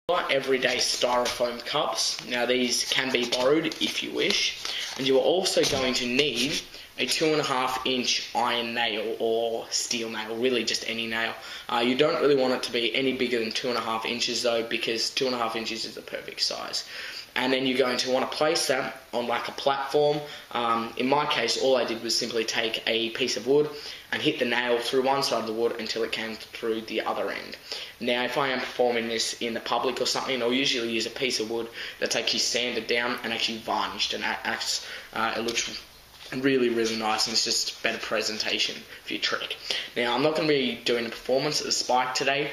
Everyday styrofoam cups. Now these can be borrowed if you wish, and you are also going to need a 2.5 inch iron nail or steel nail, really just any nail. You don't really want it to be any bigger than 2.5 inches though, because 2.5 inches is the perfect size. And then you're going to want to place that on like a platform. In my case, all I did was simply take a piece of wood and hit the nail through one side of the wood until it came through the other end. Now, if I am performing this in the public or something, I'll usually use a piece of wood that's actually sanded down and actually varnished, and it looks really, really nice, and it's just better presentation for your trick. Now, I'm not going to be doing a performance of the spike today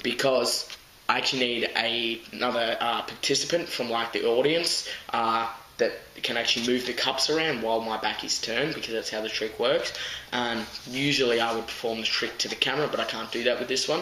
because I actually need another participant from like the audience that can actually move the cups around while my back is turned, because that's how the trick works. Usually I would perform the trick to the camera, but I can't do that with this one.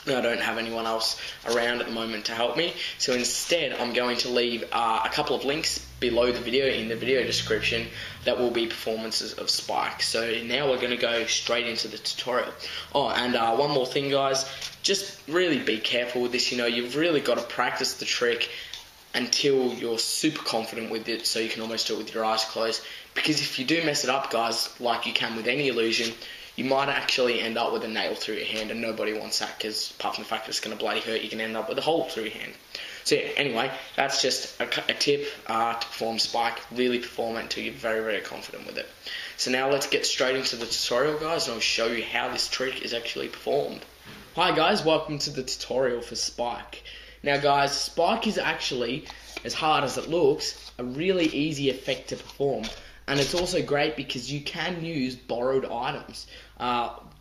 I don't have anyone else around at the moment to help me, so instead I'm going to leave a couple of links below the video in the video description that will be performances of Spike. So now we're going to go straight into the tutorial. Oh, and one more thing guys, just really be careful with this. You've really got to practice the trick until you're super confident with it, so you can almost do it with your eyes closed, because if you do mess it up guys, like you can with any illusion, you might actually end up with a nail through your hand, and nobody wants that, because apart from the fact that it's going to bloody hurt, you can end up with a hole through your hand. So yeah, anyway, that's just a tip to perform Spike. Really perform it until you're very, very confident with it. So now let's get straight into the tutorial guys, and I'll show you how this trick is actually performed. Hi guys, welcome to the tutorial for Spike. Now guys, Spike is actually, as hard as it looks, a really easy effect to perform. And it's also great because you can use borrowed items.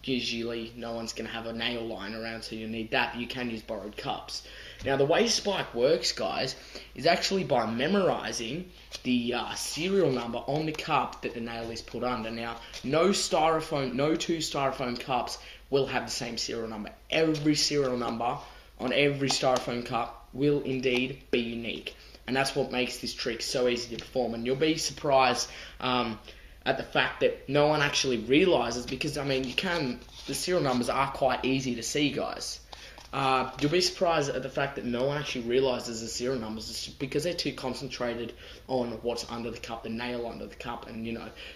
Usually no one's going to have a nail line around, so you need that, but you can use borrowed cups. Now the way Spike works guys is actually by memorizing the serial number on the cup that the nail is put under. Now no two styrofoam cups will have the same serial number. Every serial number on every styrofoam cup will indeed be unique. And that's what makes this trick so easy to perform. And you'll be surprised at the fact that no one actually realizes, because I mean, the serial numbers are quite easy to see guys. You'll be surprised at the fact that no one actually realizes the serial numbers, because they're too concentrated on what's under the cup, the nail under the cup, and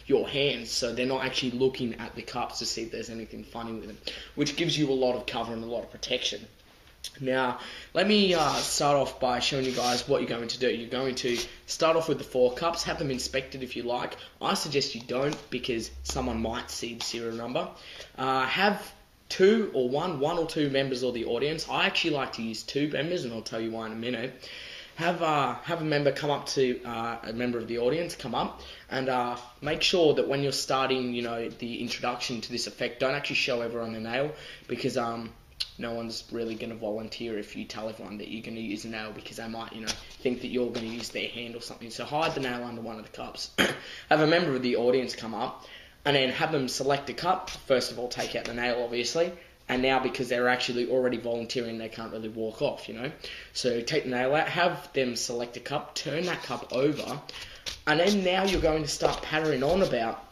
your hands, so they're not actually looking at the cups to see if there's anything funny with them, which gives you a lot of cover and a lot of protection. Now, let me start off by showing you guys what you're going to do. You're going to start off with the 4 cups, have them inspected if you like. I suggest you don't, because someone might see the serial number. Have one or two members of the audience. I actually like to use 2 members, and I'll tell you why in a minute. Have a member come up to a member of the audience, come up, and make sure that when you're starting, the introduction to this effect, don't actually show everyone the nail, because no one's really going to volunteer if you tell everyone that you're going to use a nail, because they might, think that you're going to use their hand or something. So hide the nail under one of the cups. Have a member of the audience come up, and then have them select a cup. First of all, take out the nail, obviously. And now, because they're actually already volunteering, they can't really walk off, So take the nail out, have them select a cup, turn that cup over, and then now you're going to start pattering on about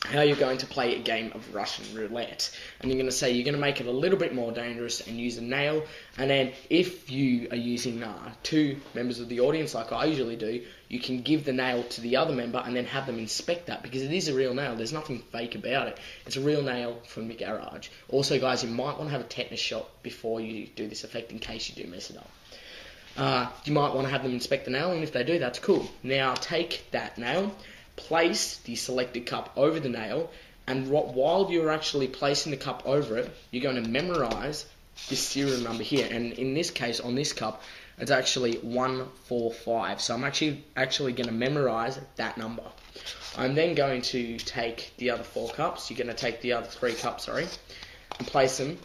how you're going to play a game of Russian roulette. And you're going to say you're going to make it a little bit more dangerous and use a nail. And then if you are using 2 members of the audience, like I usually do, you can give the nail to the other member and then have them inspect that, because it is a real nail. There's nothing fake about it. It's a real nail from the garage. Also guys, you might want to have a tetanus shot before you do this effect, in case you do mess it up. You might want to have them inspect the nail, and if they do, that's cool. Now take that nail, place the selected cup over the nail, and while you're actually placing the cup over it, you're going to memorize this serial number here. And in this case, on this cup, it's actually 145. So I'm actually going to memorize that number. I'm then going to take the other 4 cups. You're going to take the other 3 cups, and place them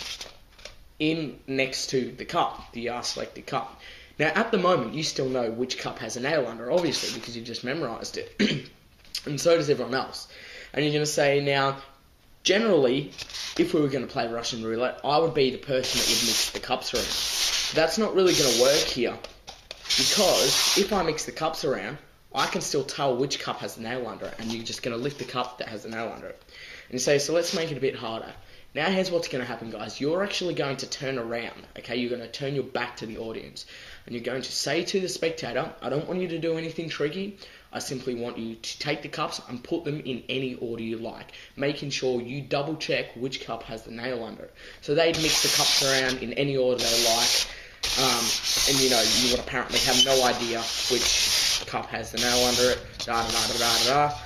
in next to the cup, the selected cup. Now, at the moment, you still know which cup has a nail under, obviously, because you've just memorized it. And so does everyone else. And you're going to say, now, generally, if we were going to play Russian roulette, I would be the person that would mix the cups around. But that's not really going to work here, because if I mix the cups around, I can still tell which cup has the nail under it, and you're just going to lift the cup that has the nail under it. And you say, so let's make it a bit harder. Now here's what's going to happen, guys. You're actually going to turn around, okay? You're going to turn your back to the audience. And you're going to say to the spectator, I don't want you to do anything tricky. I simply want you to take the cups and put them in any order you like, making sure you double check which cup has the nail under it. So they'd mix the cups around in any order they like. And you know, you would apparently have no idea which cup has the nail under it. Da da da da da da.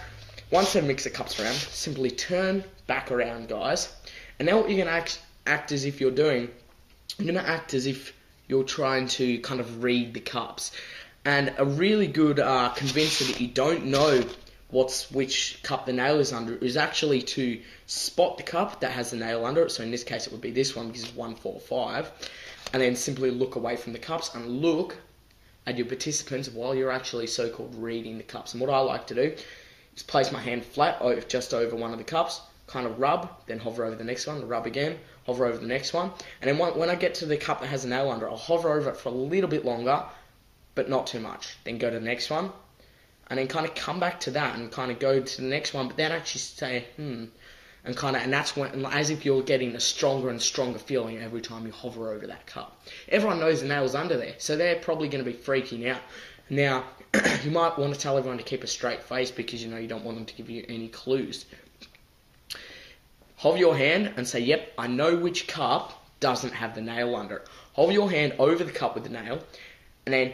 Once they mix the cups around, simply turn back around, guys. And now what you're going to act as if you're doing, you're going to act as if you're trying to kind of read the cups. And a really good convincer that you don't know which cup the nail is under is actually to spot the cup that has the nail under it. So in this case it would be this one because it's 145. And then simply look away from the cups and look at your participants while you're actually so-called reading the cups. And what I like to do is place my hand flat just over one of the cups, kind of rub, then hover over the next one, rub again, hover over the next one. And then when I get to the cup that has a nail under it, I'll hover over it for a little bit longer, but not too much. Then go to the next one, and then kind of come back to that and kind of go to the next one, but then actually say, and that's when, as if you're getting a stronger and stronger feeling every time you hover over that cup. Everyone knows the nail's under there, so they're probably going to be freaking out. Now, you might want to tell everyone to keep a straight face because you know you don't want them to give you any clues. Hover your hand and say, yep, I know which cup doesn't have the nail under it. Hover your hand over the cup with the nail, and then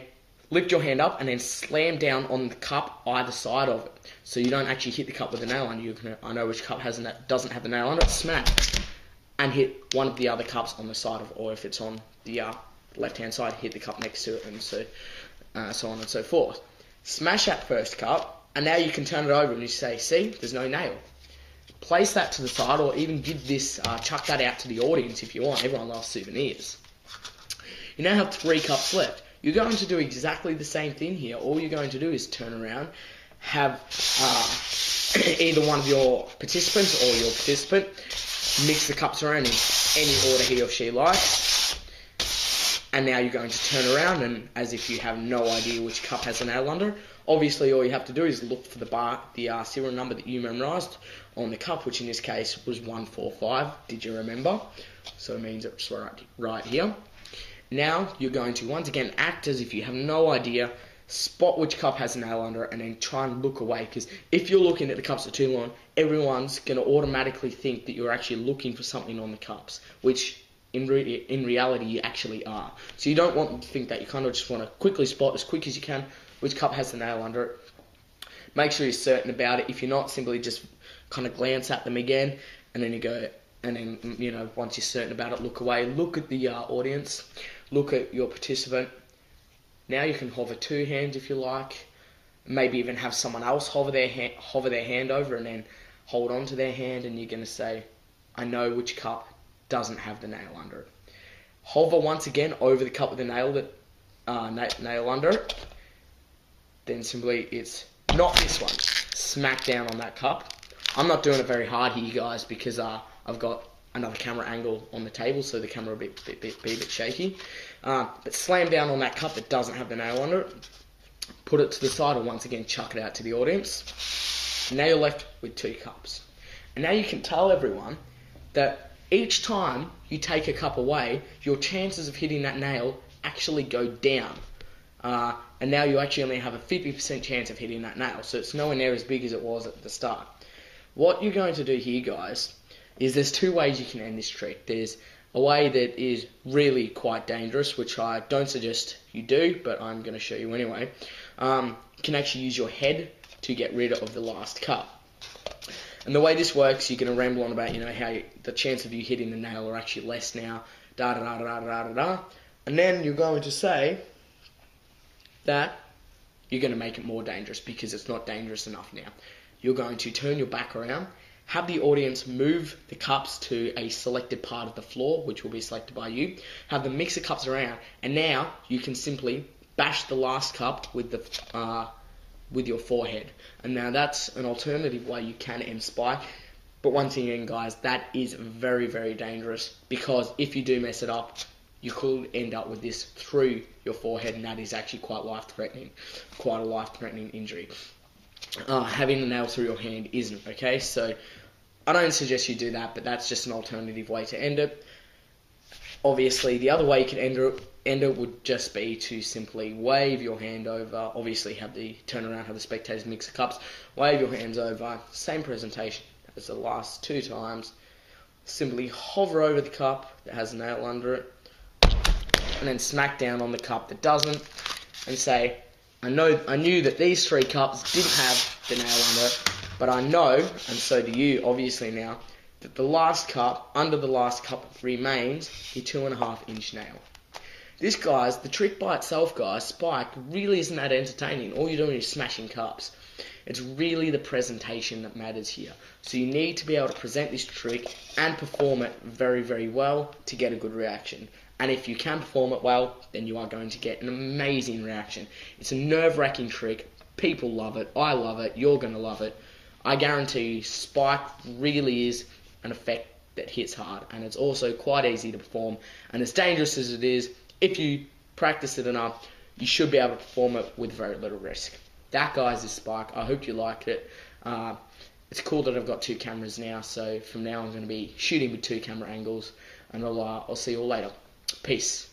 lift your hand up and then slam down on the cup either side of it. So you don't actually hit the cup with the nail under. I know which cup doesn't have the nail under it. Smack. And hit one of the other cups on the side of it. Or if it's on the left-hand side, hit the cup next to it, and so on and so forth. Smash that first cup, and now you can turn it over and you say, see, there's no nail. Place that to the side, or even give this, chuck that out to the audience if you want. Everyone loves souvenirs. You now have 3 cups left. You're going to do exactly the same thing here. All you're going to do is turn around, have either one of your participants or your participant mix the cups around in any order he or she likes. And now you're going to turn around and as if you have no idea which cup has a nail under. Obviously, all you have to do is look for the serial number that you memorised on the cup, which in this case was 145. Did you remember? So it means it's right here. Now you're going to once again act as if you have no idea, spot which cup has a nail under it, and then try and look away. Because if you're looking at the cups for too long, everyone's going to automatically think that you're actually looking for something on the cups, which in reality you actually are. So you don't want them to think that. You kind of just want to quickly spot as quick as you can which cup has the nail under it. Make sure you're certain about it. If you're not, simply just kind of glance at them again, and then you go, and then, you know, once you're certain about it, look away. Look at the audience. Look at your participant. Now you can hover 2 hands if you like. Maybe even have someone else hover their hand over and then hold on to their hand, and you're going to say, I know which cup doesn't have the nail under it. Hover once again over the cup with the nail under it. Then simply it's not this one. Smack down on that cup. I'm not doing it very hard here, guys, because I've got another camera angle on the table, so the camera will be a bit shaky. But slam down on that cup that doesn't have the nail under it. Put it to the side, and once again chuck it out to the audience. Now you're left with 2 cups. And now you can tell everyone that each time you take a cup away, your chances of hitting that nail actually go down. And now you actually only have a 50% chance of hitting that nail. So it's nowhere near as big as it was at the start. What you're going to do here, guys, is there's 2 ways you can end this trick. There's a way that is really quite dangerous, which I don't suggest you do, but I'm going to show you anyway. You can actually use your head to get rid of the last cup. And the way this works, you're going to ramble on about, you know, how the chance of you hitting the nail are actually less now, da-da-da-da-da-da-da. And then you're going to say that you're going to make it more dangerous because it's not dangerous enough now. You're going to turn your back around, have the audience move the cups to a selected part of the floor, which will be selected by you, have them mix the cups around, and now you can simply bash the last cup with your forehead. And now that's an alternative way you can end spike. But once again, guys, that is very, very dangerous, because if you do mess it up, you could end up with this through your forehead, and that is actually quite life-threatening, quite a life-threatening injury. Having a nail through your hand isn't, okay? So I don't suggest you do that, but that's just an alternative way to end it. Obviously, the other way you could end it would just be to simply wave your hand over. Obviously, turn around, have the spectators mix the cups, wave your hands over. Same presentation as the last 2 times. Simply hover over the cup that has a nail under it, and then smack down on the cup that doesn't, and say, I knew that these 3 cups didn't have the nail under it, but I know, and so do you obviously now, that the last cup, under the last cup remains the 2.5 inch nail. This, guys, the trick by itself, guys, Spike, really isn't that entertaining. All you're doing is smashing cups. It's really the presentation that matters here. So you need to be able to present this trick and perform it very, very well to get a good reaction. And if you can perform it well, then you are going to get an amazing reaction. It's a nerve-wracking trick. People love it. I love it. You're going to love it. I guarantee you, Spike really is an effect that hits hard. And it's also quite easy to perform. And as dangerous as it is, if you practice it enough, you should be able to perform it with very little risk. That, guys, is Spike. I hope you liked it. It's cool that I've got 2 cameras now, so from now I'm going to be shooting with 2 camera angles, and I'll see you all later. Peace.